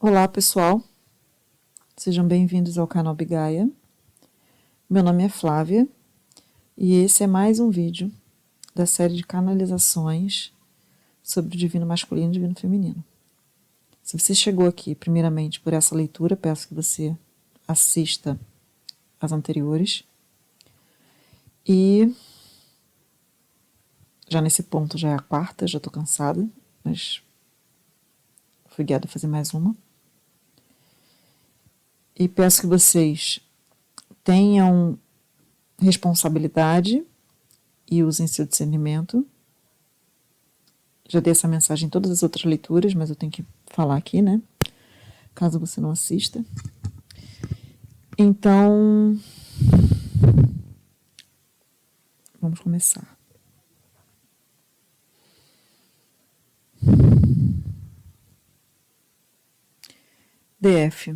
Olá pessoal, sejam bem-vindos ao canal Bigaia. Meu nome é Flávia e esse é mais um vídeo da série de canalizações sobre o divino masculino e o divino feminino. Se você chegou aqui primeiramente por essa leitura, peço que você assista as anteriores. E já nesse ponto já é a quarta, já estou cansada, mas fui guiada a fazer mais uma. E peço que vocês tenham responsabilidade e usem seu discernimento. Já dei essa mensagem em todas as outras leituras, mas eu tenho que falar aqui, né? Caso você não assista. Então, vamos começar. DF.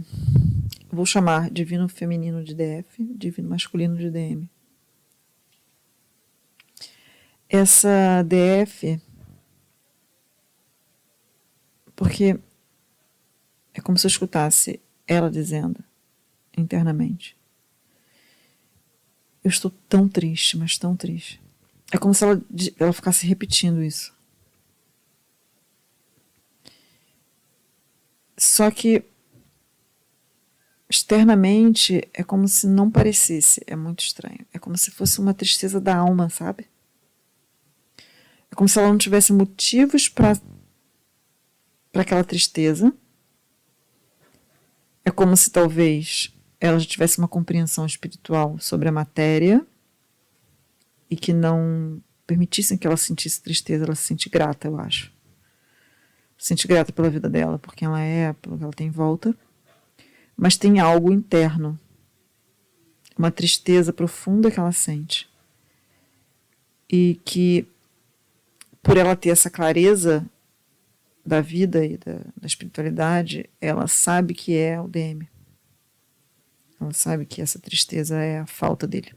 Vou chamar divino feminino de DF, divino masculino de DM. Essa DF, porque é como se eu escutasse ela dizendo internamente: eu estou tão triste, mas tão triste. É como se ela ficasse repetindo isso. Só que externamente é como se não parecesse, é muito estranho. É como se fosse uma tristeza da alma, sabe? É como se ela não tivesse motivos para aquela tristeza. É como se talvez ela já tivesse uma compreensão espiritual sobre a matéria e que não permitissem que ela sentisse tristeza, ela se sente grata, eu acho. Se sente grata pela vida dela, por quem ela é, pelo que ela tem em volta. Mas tem algo interno, uma tristeza profunda que ela sente. E que, por ela ter essa clareza da vida e da espiritualidade, ela sabe que é o DM. Ela sabe que essa tristeza é a falta dele.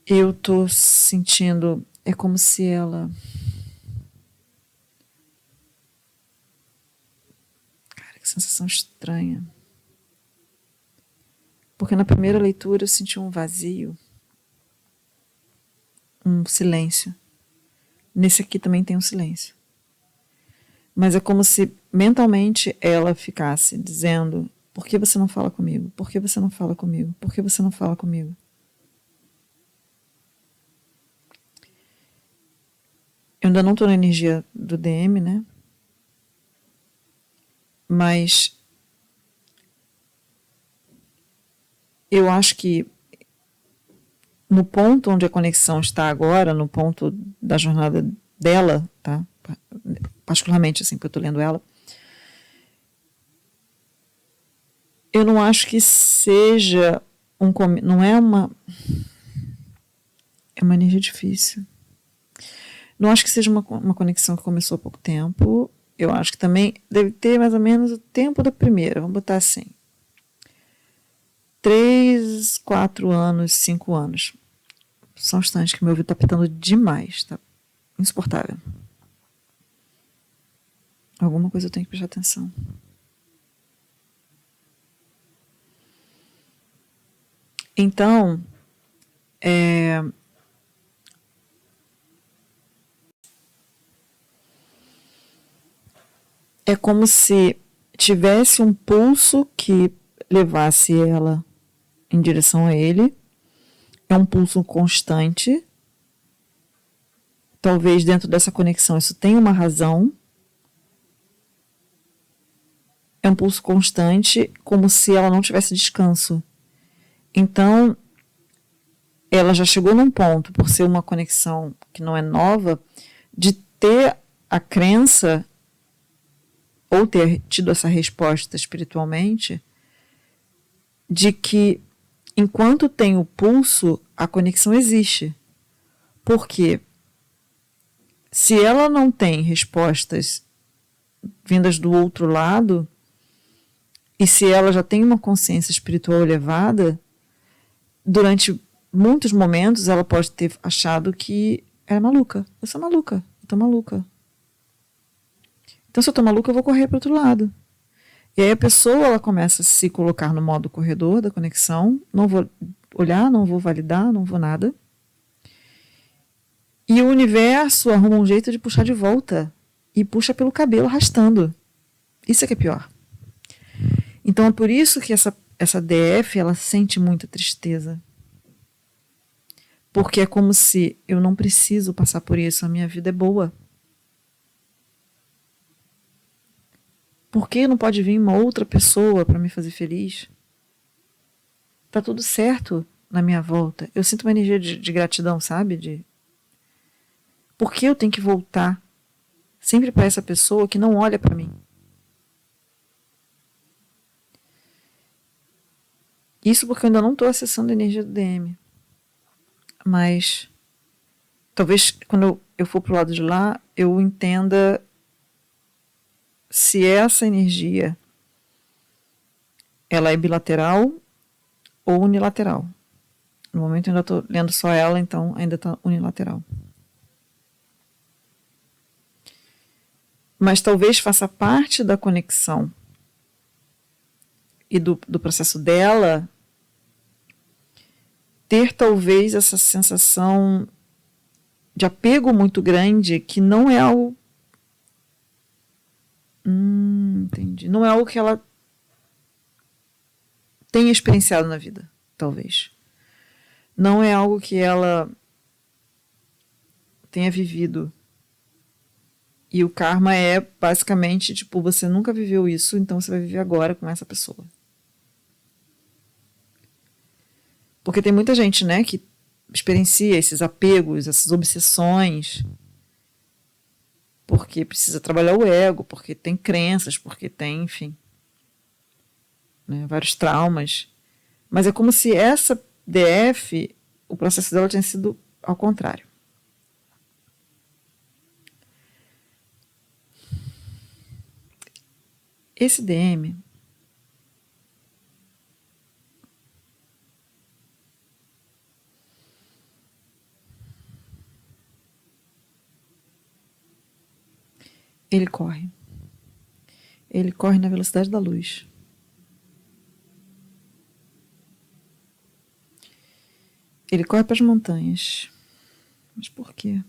Eu tô sentindo, é como se ela... Cara, que sensação estranha. Porque na primeira leitura eu senti um vazio, um silêncio. Nesse aqui também tem um silêncio. Mas é como se mentalmente ela ficasse dizendo: por que você não fala comigo? Por que você não fala comigo? Por que você não fala comigo? Eu ainda não estou na energia do DM, né? Mas eu acho que no ponto onde a conexão está agora, no ponto da jornada dela, tá? Particularmente assim, porque eu estou lendo ela, eu não acho que seja não é uma... É uma energia difícil. Não acho que seja uma conexão que começou há pouco tempo. Eu acho que também deve ter mais ou menos o tempo da primeira. Vamos botar assim: 3, 4 anos, 5 anos. São instantes que meu ouvido está apertando demais. Tá insuportável. Alguma coisa eu tenho que prestar atenção. Então, é como se tivesse um pulso que levasse ela em direção a ele. É um pulso constante. Talvez dentro dessa conexão isso tenha uma razão. É um pulso constante, como se ela não tivesse descanso. Então, ela já chegou num ponto, por ser uma conexão que não é nova, de ter a crença, ou ter tido essa resposta espiritualmente, de que enquanto tem o pulso, a conexão existe. Porque se ela não tem respostas vindas do outro lado, e se ela já tem uma consciência espiritual elevada, durante muitos momentos ela pode ter achado que era maluca. Eu sou maluca, eu tô maluca. Então, se eu tô maluca, eu vou correr para o outro lado. E aí a pessoa, ela começa a se colocar no modo corredor da conexão, não vou olhar, não vou validar, não vou nada. E o universo arruma um jeito de puxar de volta e puxa pelo cabelo arrastando. Isso é que é pior. Então é por isso que essa DF, ela sente muita tristeza. Porque é como se eu não preciso passar por isso, a minha vida é boa. Por que não pode vir uma outra pessoa para me fazer feliz? Tá tudo certo na minha volta. Eu sinto uma energia de gratidão, sabe? Por que eu tenho que voltar sempre para essa pessoa que não olha para mim? Isso porque eu ainda não estou acessando a energia do DM. Mas talvez quando eu for pro lado de lá, eu entenda se essa energia ela é bilateral ou unilateral. No momento eu ainda estou lendo só ela, então ainda está unilateral. Mas talvez faça parte da conexão e do processo dela ter talvez essa sensação de apego muito grande que não é algo... entendi. Não é algo que ela tenha experienciado na vida, talvez. Não é algo que ela tenha vivido. E o karma é basicamente, tipo, você nunca viveu isso, então você vai viver agora com essa pessoa. Porque tem muita gente, né, que experiencia esses apegos, essas obsessões, porque precisa trabalhar o ego, porque tem crenças, porque tem, enfim, né, vários traumas. Mas é como se essa DF, o processo dela tinha sido ao contrário. Esse DM ele corre. Ele corre na velocidade da luz. Ele corre para as montanhas. Mas por quê?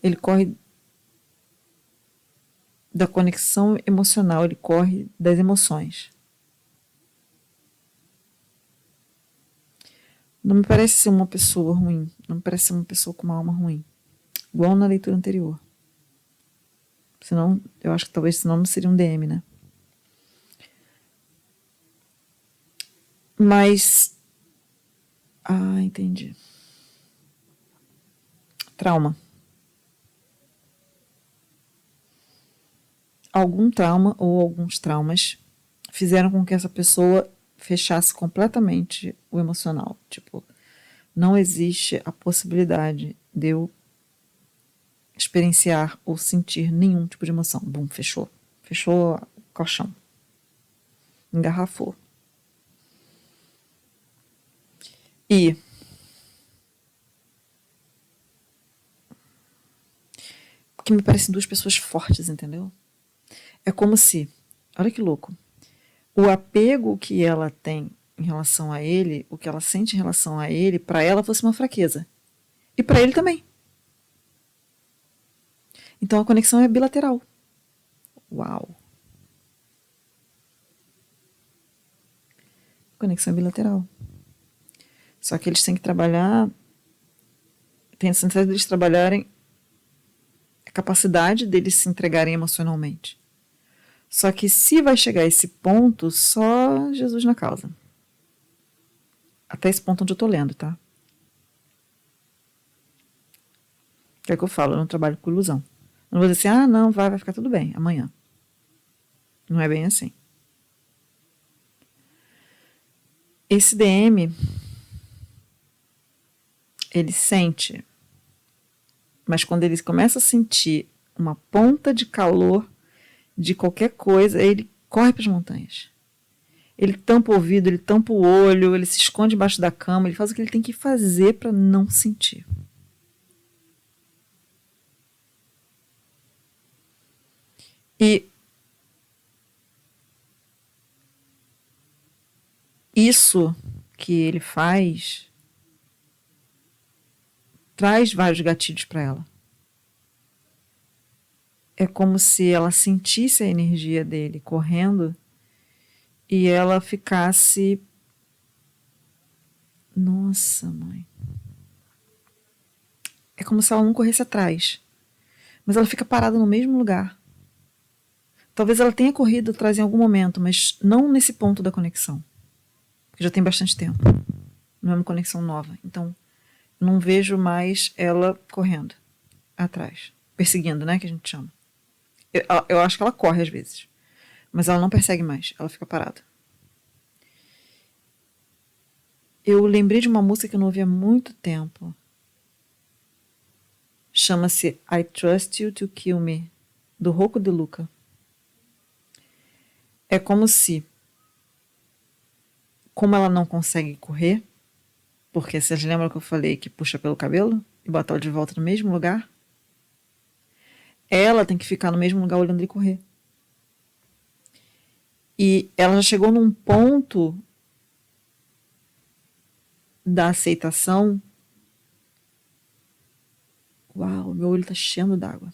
Ele corre da conexão emocional, ele corre das emoções. Não me parece ser uma pessoa ruim, não me parece ser uma pessoa com uma alma ruim, igual na leitura anterior. Senão, eu acho que talvez senão não seria um DM, né? Mas... entendi. Trauma. Algum trauma ou alguns traumas fizeram com que essa pessoa fechasse completamente o emocional. Tipo, não existe a possibilidade de eu experienciar ou sentir nenhum tipo de emoção. Bum, fechou. Fechou o colchão. Engarrafou. E que me parecem duas pessoas fortes, entendeu? É como se, olha que louco, o apego que ela tem em relação a ele, o que ela sente em relação a ele, para ela fosse uma fraqueza. E para ele também. Então a conexão é bilateral. Uau! Conexão é bilateral. Só que eles têm que trabalhar, tem a necessidade deles trabalharem a capacidade deles se entregarem emocionalmente. Só que se vai chegar a esse ponto, só Jesus na causa. Até esse ponto onde eu estou lendo, tá? Que é o que eu falo, eu não trabalho com ilusão. Eu não vou dizer assim, não, vai ficar tudo bem, amanhã. Não é bem assim. Esse DM, ele sente, mas quando ele começa a sentir uma ponta de calor de qualquer coisa, ele corre para as montanhas. Ele tampa o ouvido, ele tampa o olho, ele se esconde embaixo da cama, ele faz o que ele tem que fazer para não sentir. E isso que ele faz traz vários gatilhos para ela. É como se ela sentisse a energia dele correndo e ela ficasse... Nossa, mãe. É como se ela não corresse atrás, mas ela fica parada no mesmo lugar. Talvez ela tenha corrido atrás em algum momento, mas não nesse ponto da conexão. Porque já tem bastante tempo. Não é uma conexão nova. Então, eu não vejo mais ela correndo atrás. Perseguindo, né? Que a gente chama. Eu acho que ela corre às vezes. Mas ela não persegue mais. Ela fica parada. Eu lembrei de uma música que eu não ouvi há muito tempo. Chama-se I Trust You to Kill Me, do Rocco De Luca. É como se, como ela não consegue correr, porque vocês lembram que eu falei que puxa pelo cabelo e bota ela de volta no mesmo lugar? Ela tem que ficar no mesmo lugar olhando ele correr. E ela já chegou num ponto da aceitação. Uau, meu olho tá cheio d'água.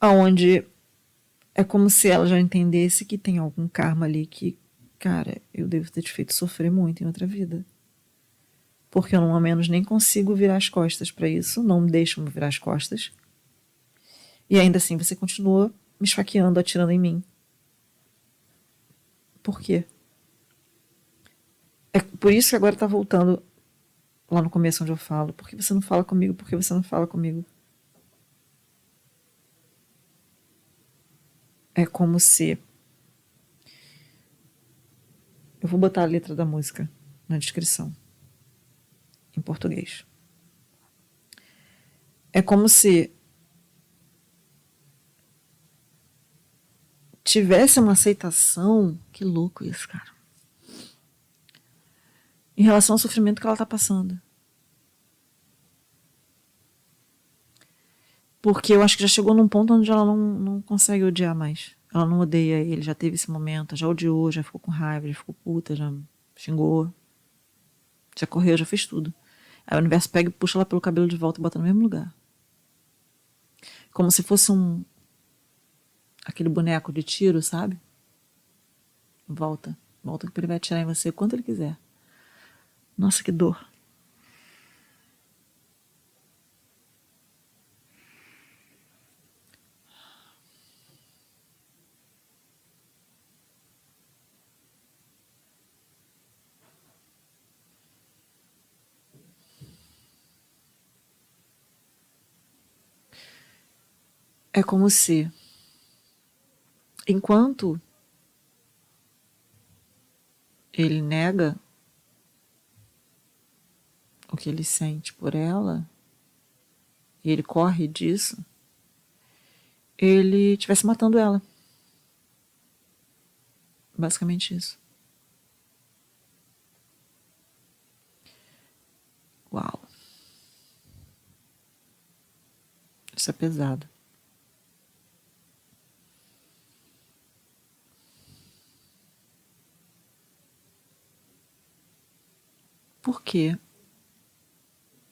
Aonde é como se ela já entendesse que tem algum karma ali que, cara, eu devo ter te feito sofrer muito em outra vida. Porque eu, ao menos, nem consigo virar as costas para isso, não deixam-me virar as costas. E ainda assim você continua me esfaqueando, atirando em mim. Por quê? É por isso que agora tá voltando lá no começo onde eu falo. Por que você não fala comigo? Por que você não fala comigo? É como se... Eu vou botar a letra da música na descrição, em português. É como se tivesse uma aceitação... Que louco isso, cara. Em relação ao sofrimento que ela tá passando. Porque eu acho que já chegou num ponto onde ela não consegue odiar mais. Ela não odeia ele, já teve esse momento, já odiou, já ficou com raiva, já ficou puta, já xingou, já correu, já fez tudo. Aí o universo pega e puxa ela pelo cabelo de volta e bota no mesmo lugar. Como se fosse aquele boneco de tiro, sabe? Volta que ele vai atirar em você quanto ele quiser. Nossa, que dor. É como se, enquanto ele nega o que ele sente por ela, e ele corre disso, ele estivesse matando ela. Basicamente isso. Uau. Isso é pesado. Por que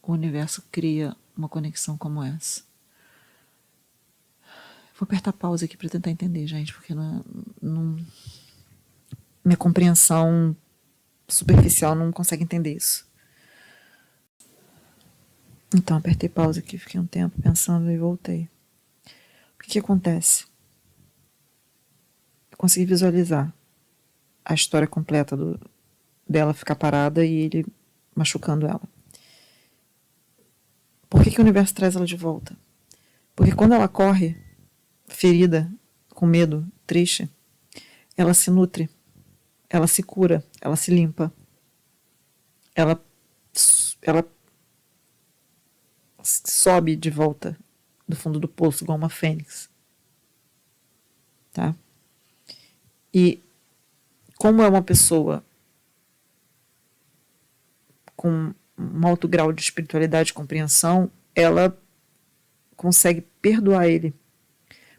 o universo cria uma conexão como essa? Vou apertar pausa aqui para tentar entender, gente, porque minha compreensão superficial não consegue entender isso. Então, apertei pausa aqui, fiquei um tempo pensando e voltei. O que acontece? Eu consegui visualizar a história completa dela ficar parada e ele machucando ela. Por que o universo traz ela de volta? Porque quando ela corre, ferida, com medo, triste, ela se nutre, ela se cura, ela se limpa, ela sobe de volta do fundo do poço igual uma fênix. tá? E como é uma pessoa com um alto grau de espiritualidade e compreensão, ela consegue perdoar ele,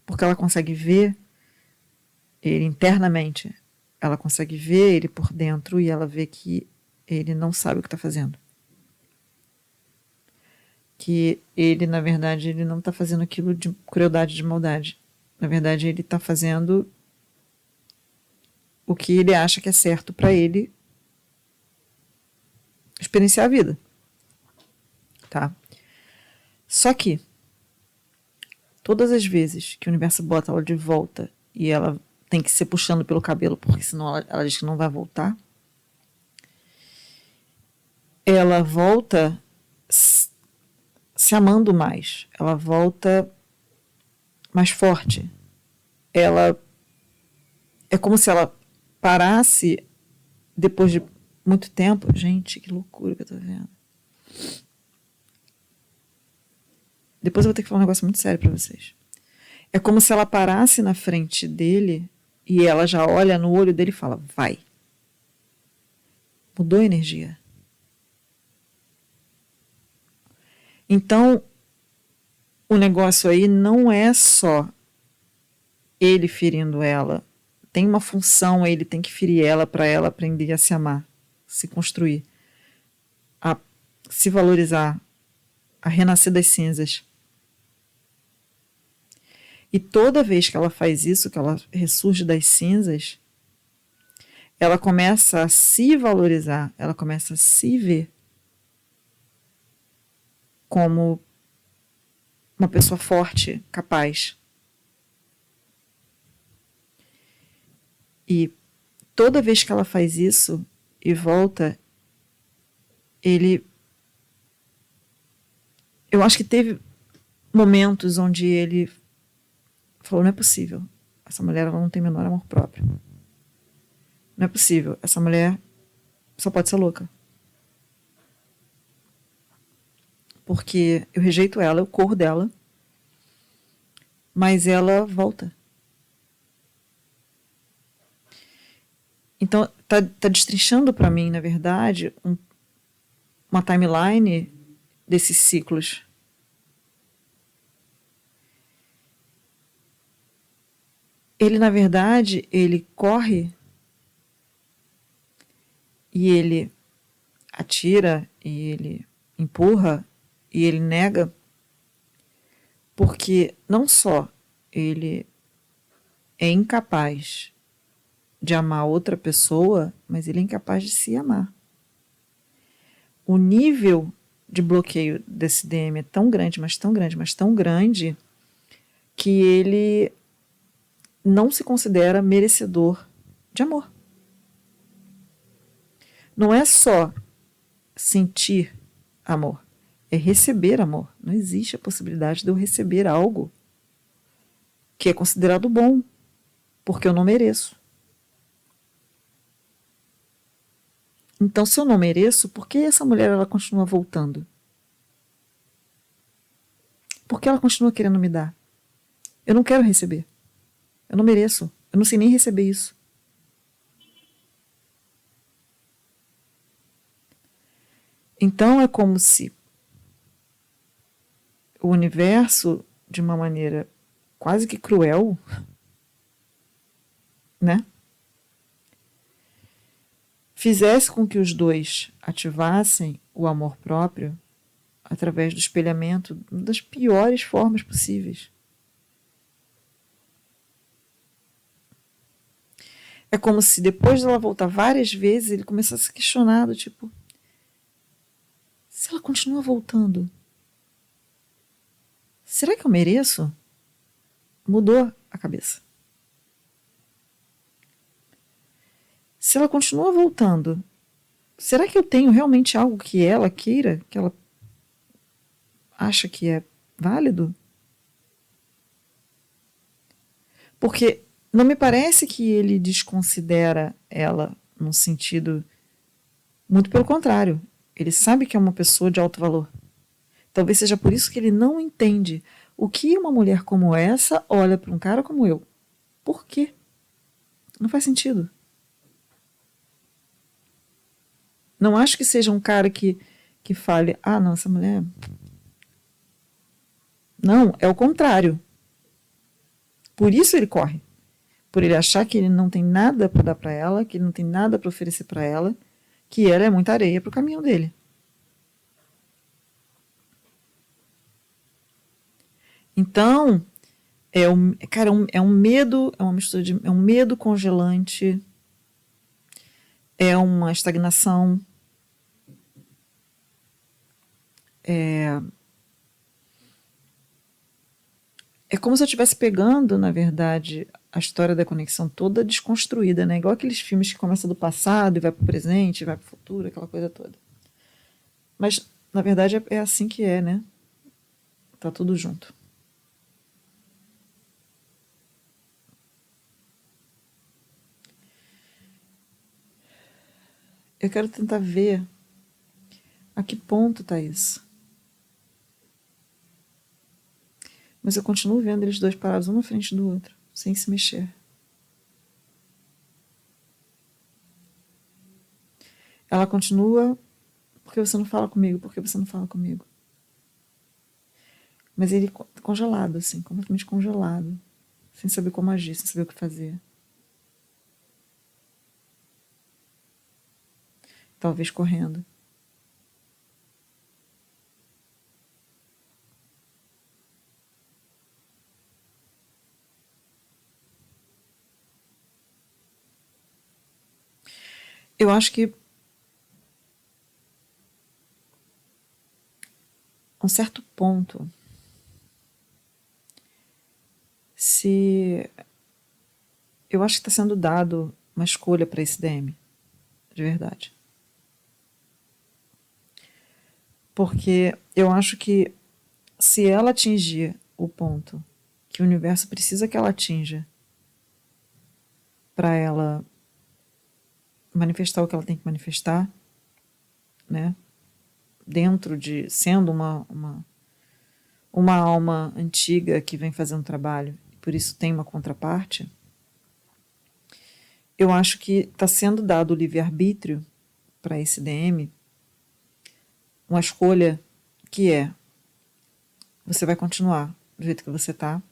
porque ela consegue ver ele internamente, ela consegue ver ele por dentro e ela vê que ele não sabe o que está fazendo. Que ele, na verdade, ele não está fazendo aquilo de crueldade, de maldade. Na verdade, ele está fazendo o que ele acha que é certo para ele experienciar a vida. Tá? Só que todas as vezes que o universo bota ela de volta e ela tem que ser puxando pelo cabelo, porque senão ela diz que não vai voltar, ela volta se amando mais, ela volta mais forte. Ela é como se ela parasse depois de muito tempo. Gente, que loucura que eu tô vendo. Depois eu vou ter que falar um negócio muito sério pra vocês. É como se ela parasse na frente dele e ela já olha no olho dele e fala, vai. Mudou a energia. Então, o negócio aí não é só ele ferindo ela. Tem uma função, ele tem que ferir ela para ela aprender a se amar, se construir, a se valorizar, a renascer das cinzas. E toda vez que ela faz isso, que ela ressurge das cinzas, ela começa a se valorizar, ela começa a se ver como uma pessoa forte, capaz. E toda vez que ela faz isso e volta, eu acho que teve momentos onde ele falou, não é possível, essa mulher ela não tem o menor amor próprio. Não é possível, essa mulher só pode ser louca. Porque eu rejeito ela, eu corro dela, mas ela volta. Então, tá destrinchando para mim, na verdade, uma timeline desses ciclos. Ele, na verdade, ele corre e ele atira e ele empurra e ele nega, porque não só ele é incapaz de amar outra pessoa, mas ele é incapaz de se amar. O nível de bloqueio desse DM é tão grande, mas tão grande, mas tão grande, que ele não se considera merecedor de amor. Não é só sentir amor, é receber amor. Não existe a possibilidade de eu receber algo que é considerado bom, porque eu não mereço. Então, se eu não mereço, por que essa mulher ela continua voltando? Por que ela continua querendo me dar? Eu não quero receber. Eu não mereço. Eu não sei nem receber isso. Então, é como se o universo, de uma maneira quase que cruel, né? Fizesse com que os dois ativassem o amor próprio através do espelhamento das piores formas possíveis. É como se depois dela voltar várias vezes, ele começasse a se questionar do tipo, se ela continua voltando, será que eu mereço? Mudou a cabeça. Se ela continua voltando, será que eu tenho realmente algo que ela queira, que ela acha que é válido? Porque não me parece que ele desconsidera ela num sentido, muito pelo contrário. Ele sabe que é uma pessoa de alto valor. Talvez seja por isso que ele não entende o que uma mulher como essa olha para um cara como eu. Por quê? Não faz sentido. Não acho que seja um cara que fale, não, essa mulher... Não, é o contrário. Por isso ele corre. Por ele achar que ele não tem nada para dar para ela, que ele não tem nada para oferecer para ela, que ela é muita areia para o caminho dele. Então, é um medo, é uma mistura de... É um medo congelante, é uma estagnação, é como se eu estivesse pegando, na verdade, a história da conexão toda desconstruída, né? Igual aqueles filmes que começam do passado e vai para o presente, vai para o futuro, aquela coisa toda. Mas, na verdade, é assim que é, né? Tá tudo junto. Eu quero tentar ver a que ponto tá isso. Mas eu continuo vendo eles dois parados um na frente do outro, sem se mexer. Ela continua, porque você não fala comigo, porque você não fala comigo. Mas ele congelado, assim, completamente congelado, sem saber como agir, sem saber o que fazer. Talvez correndo. Eu acho que a um certo ponto, eu acho que está sendo dado uma escolha para esse DM, de verdade. Porque eu acho que se ela atingir o ponto que o universo precisa que ela atinja para ela manifestar o que ela tem que manifestar, né? Dentro de sendo uma alma antiga que vem fazendo trabalho, e por isso tem uma contraparte, eu acho que está sendo dado o livre-arbítrio para esse DM, uma escolha que é: você vai continuar do jeito que você está,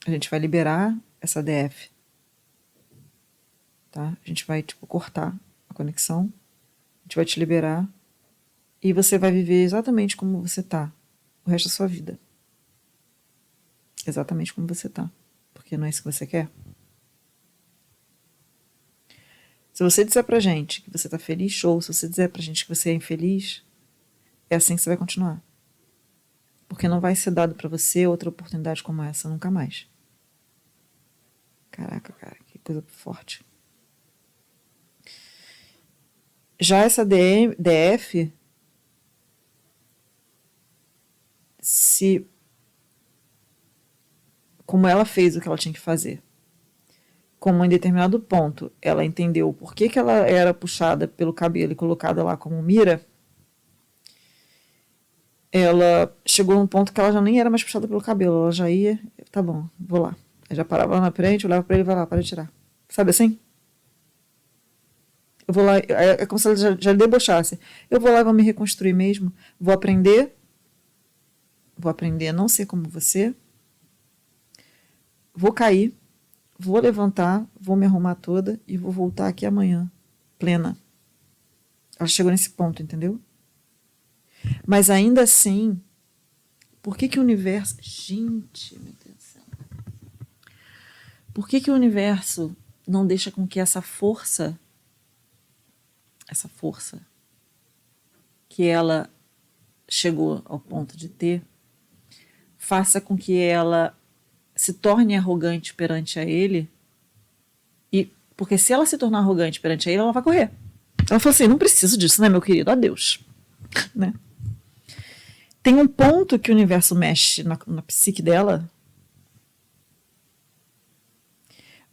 a gente vai liberar essa DF, tá? A gente vai cortar a conexão, a gente vai te liberar e você vai viver exatamente como você está o resto da sua vida. Exatamente como você está, porque não é isso que você quer. Se você disser pra gente que você está feliz, show. Se você disser pra gente que você é infeliz, é assim que você vai continuar. Porque não vai ser dado pra você outra oportunidade como essa nunca mais. Caraca, cara, que coisa forte. Já essa DF, como ela fez o que ela tinha que fazer, como em determinado ponto ela entendeu por que ela era puxada pelo cabelo e colocada lá como mira, ela chegou num ponto que ela já nem era mais puxada pelo cabelo, ela já ia, tá bom, vou lá. Eu já parava lá na frente, olhava pra ele, vai lá, para de tirar. Sabe assim? Eu vou lá, é como se ela já debochasse. Eu vou lá e vou me reconstruir mesmo, vou aprender a não ser como você, vou cair, vou levantar, vou me arrumar toda e vou voltar aqui amanhã, plena. Ela chegou nesse ponto, entendeu? Mas ainda assim, por que o universo... Gente, meu Deus do céu. Por que o universo não deixa com que essa força que ela chegou ao ponto de ter, faça com que ela se torne arrogante perante a ele, porque se ela se tornar arrogante perante a ele, ela vai correr. Ela falou assim: não preciso disso, né, meu querido? Adeus. Né? Tem um ponto que o universo mexe na psique dela,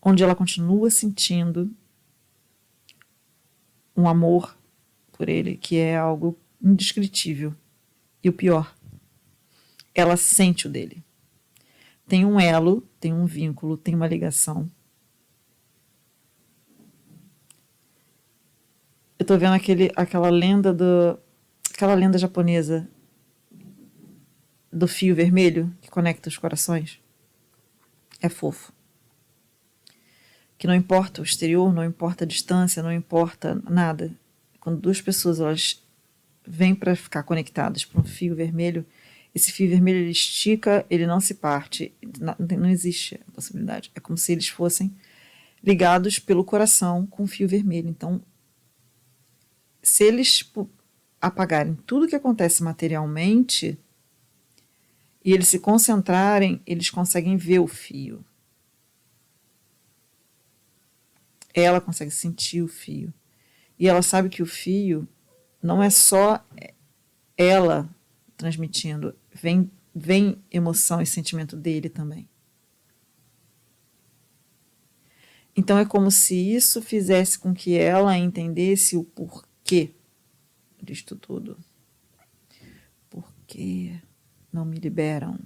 onde ela continua sentindo um amor por ele, que é algo indescritível. E o pior, ela sente o dele. tem um elo, tem um vínculo, tem uma ligação. Eu tô vendo aquela lenda japonesa do fio vermelho que conecta os corações. É fofo. Que não importa o exterior, não importa a distância, não importa nada. Quando duas pessoas elas vêm para ficar conectadas por um fio vermelho, esse fio vermelho ele estica, ele não se parte, não existe a possibilidade. É como se eles fossem ligados pelo coração com um fio vermelho. Então, se eles apagarem tudo que acontece materialmente e eles se concentrarem, eles conseguem ver o fio. Ela consegue sentir o fio. E ela sabe que o fio não é só ela transmitindo, vem emoção e sentimento dele também. Então é como se isso fizesse com que ela entendesse o porquê disto tudo. Por que não me liberam?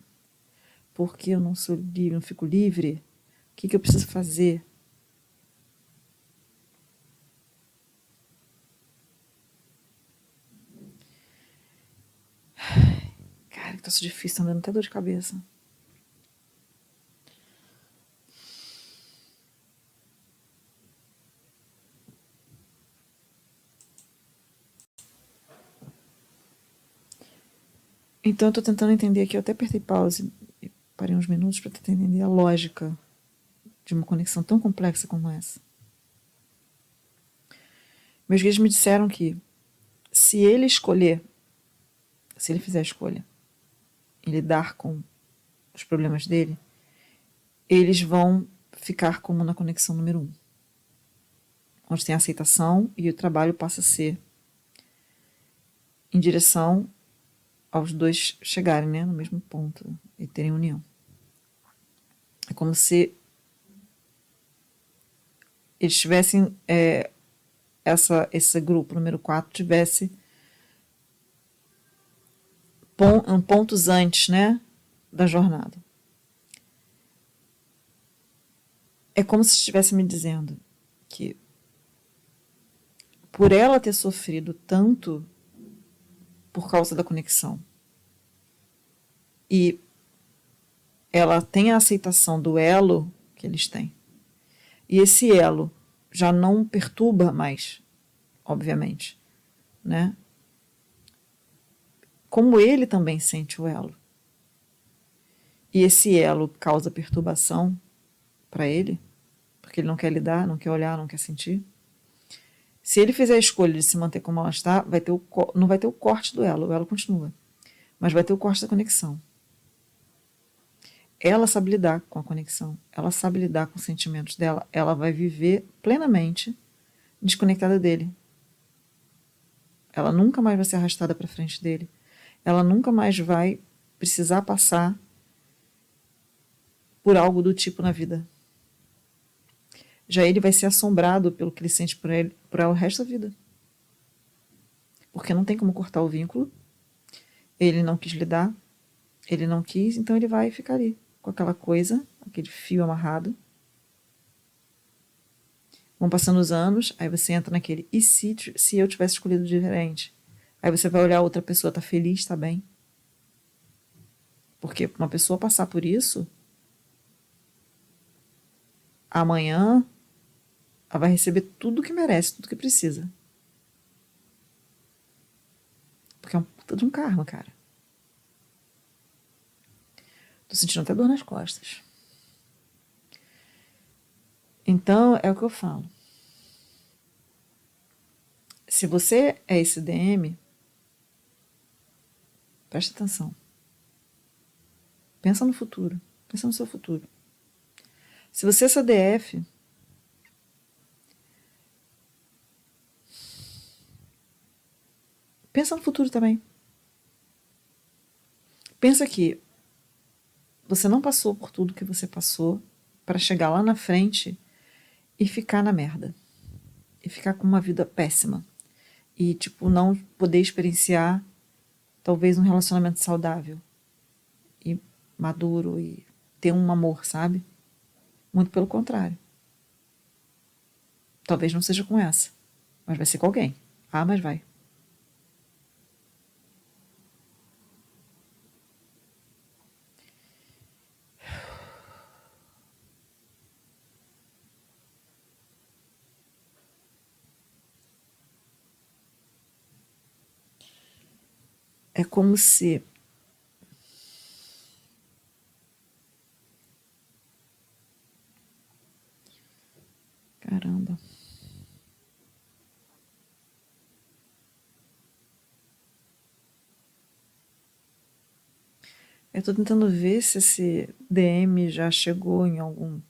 Por que eu não sou livre, não fico livre? O que eu preciso fazer? Cara, que tá difícil, tá me dando até dor de cabeça. Então eu tô tentando entender aqui, eu até apertei pause e parei uns minutos para tentar entender a lógica de uma conexão tão complexa como essa. Meus guias me disseram que se ele escolher, se ele fizer a escolha e lidar com os problemas dele, eles vão ficar como na conexão número 1, onde tem a aceitação e o trabalho passa a ser em direção aos dois chegarem, né, no mesmo ponto e terem união. É como se eles tivessem, esse grupo número 4 tivesse pontos antes, né, da jornada. É como se estivesse me dizendo que por ela ter sofrido tanto por causa da conexão e ela tem a aceitação do elo que eles têm, e esse elo já não perturba mais, obviamente, né? Como ele também sente o elo, e esse elo causa perturbação para ele, porque ele não quer lidar, não quer olhar, não quer sentir. Se ele fizer a escolha de se manter como ela está, não vai ter o corte do elo, o elo continua, mas vai ter o corte da conexão. Ela sabe lidar com a conexão, ela sabe lidar com os sentimentos dela, ela vai viver plenamente desconectada dele. Ela nunca mais vai ser arrastada para frente dele. Ela nunca mais vai precisar passar por algo do tipo na vida. Já ele vai ser assombrado pelo que ele sente por ela o resto da vida. Porque não tem como cortar o vínculo. Ele não quis lidar, ele não quis, então ele vai ficar ali com aquela coisa, aquele fio amarrado. Vão passando os anos, aí você entra naquele, e se eu tivesse escolhido diferente? Aí você vai olhar a outra pessoa, tá feliz, tá bem? Porque uma pessoa passar por isso, amanhã ela vai receber tudo que merece, tudo que precisa. Porque é um puta de um karma, cara. Tô sentindo até dor nas costas. Então, é o que eu falo. Se você é esse DM, presta atenção. Pensa no futuro. Pensa no seu futuro. Se você é essa DF, pensa no futuro também. Pensa que você não passou por tudo que você passou para chegar lá na frente e ficar na merda. E ficar com uma vida péssima. E, tipo, não poder experienciar talvez um relacionamento saudável e maduro e ter um amor, sabe? Muito pelo contrário. Talvez não seja com essa, mas vai ser com alguém. Ah, mas vai. É como se... Caramba. Eu tô tentando ver se esse DM já chegou em alguma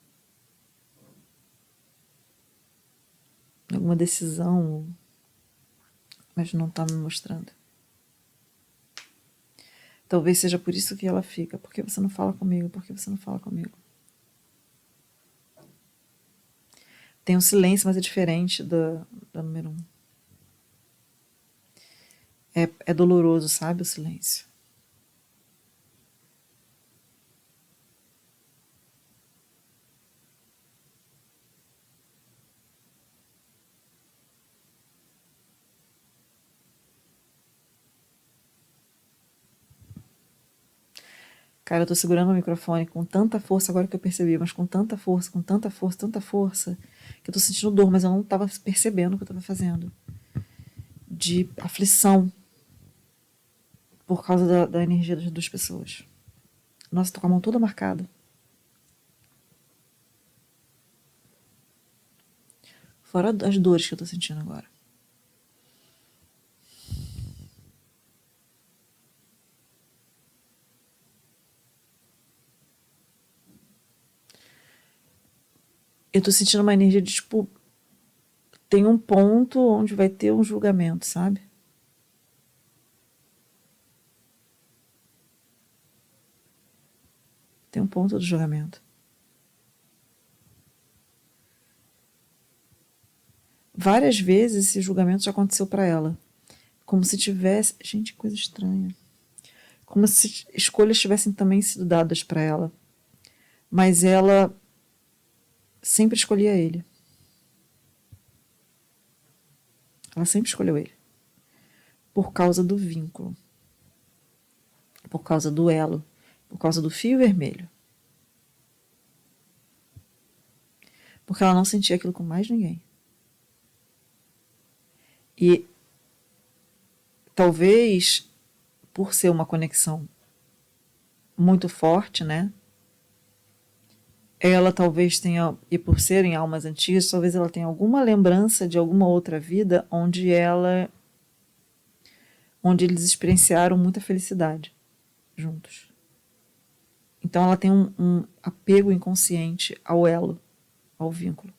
decisão, mas não tá me mostrando. Talvez seja por isso que ela fica. Por que você não fala comigo? Por que você não fala comigo? Tem um silêncio, mas é diferente da número 1. É doloroso, sabe, o silêncio. Cara, eu tô segurando o microfone com tanta força, agora que eu percebi, mas com tanta força, tanta força, que eu tô sentindo dor, mas eu não tava percebendo o que eu tava fazendo. De aflição por causa da energia das duas pessoas. Nossa, tô com a mão toda marcada. Fora as dores que eu tô sentindo agora. Eu tô sentindo uma energia de, tipo, tem um ponto onde vai ter um julgamento, sabe? Tem um ponto do julgamento. Várias vezes esse julgamento já aconteceu para ela. Como se tivesse... Gente, coisa estranha. Como se escolhas tivessem também sido dadas para ela. Mas ela sempre escolhia ele. Ela sempre escolheu ele. Por causa do vínculo. Por causa do elo. Por causa do fio vermelho. Porque ela não sentia aquilo com mais ninguém. E talvez, por ser uma conexão muito forte, né? Ela talvez tenha, e por serem almas antigas, talvez ela tenha alguma lembrança de alguma outra vida onde eles experienciaram muita felicidade juntos. Então ela tem um apego inconsciente ao elo, ao vínculo.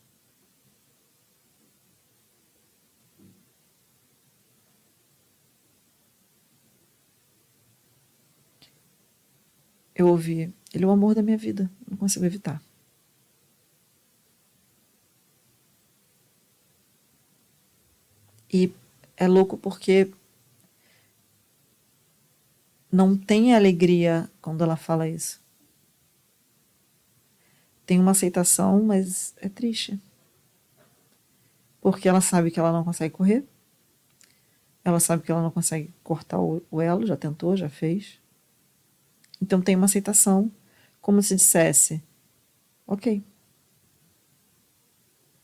Eu ouvi, ele é o amor da minha vida, não consigo evitar. E é louco porque não tem alegria quando ela fala isso. Tem uma aceitação, mas é triste. Porque ela sabe que ela não consegue correr. Ela sabe que ela não consegue cortar o elo, já tentou, já fez. Então tem uma aceitação, como se dissesse, ok,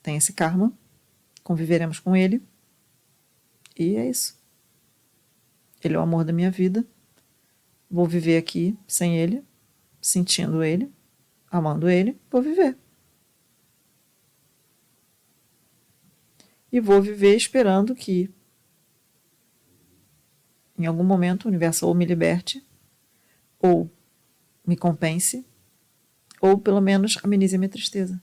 tem esse karma, conviveremos com ele, e é isso. Ele é o amor da minha vida, vou viver aqui sem ele, sentindo ele, amando ele, vou viver. E vou viver esperando que em algum momento o universo ou me liberte, ou me compense, ou pelo menos amenize a minha tristeza.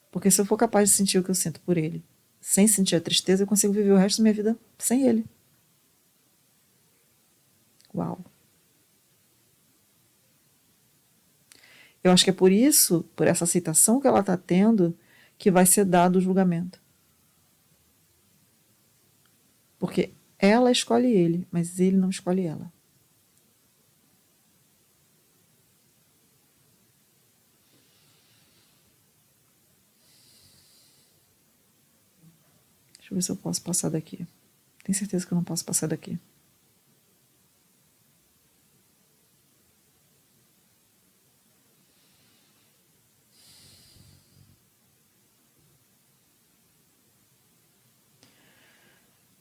Porque se eu for capaz de sentir o que eu sinto por ele, sem sentir a tristeza, eu consigo viver o resto da minha vida sem ele. Uau! Eu acho que é por isso, por essa aceitação que ela está tendo, que vai ser dado o julgamento. Porque ela escolhe ele, mas ele não escolhe ela. ver se eu posso passar daqui. Tenho certeza que eu não posso passar daqui.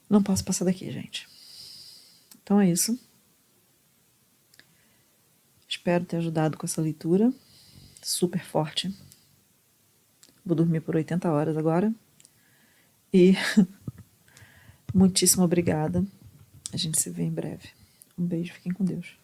Não posso passar daqui, gente. Então é isso. Espero ter ajudado com essa leitura. Super forte. Vou dormir por 80 horas agora. E muitíssimo obrigada. A gente se vê em breve. Um beijo, fiquem com Deus.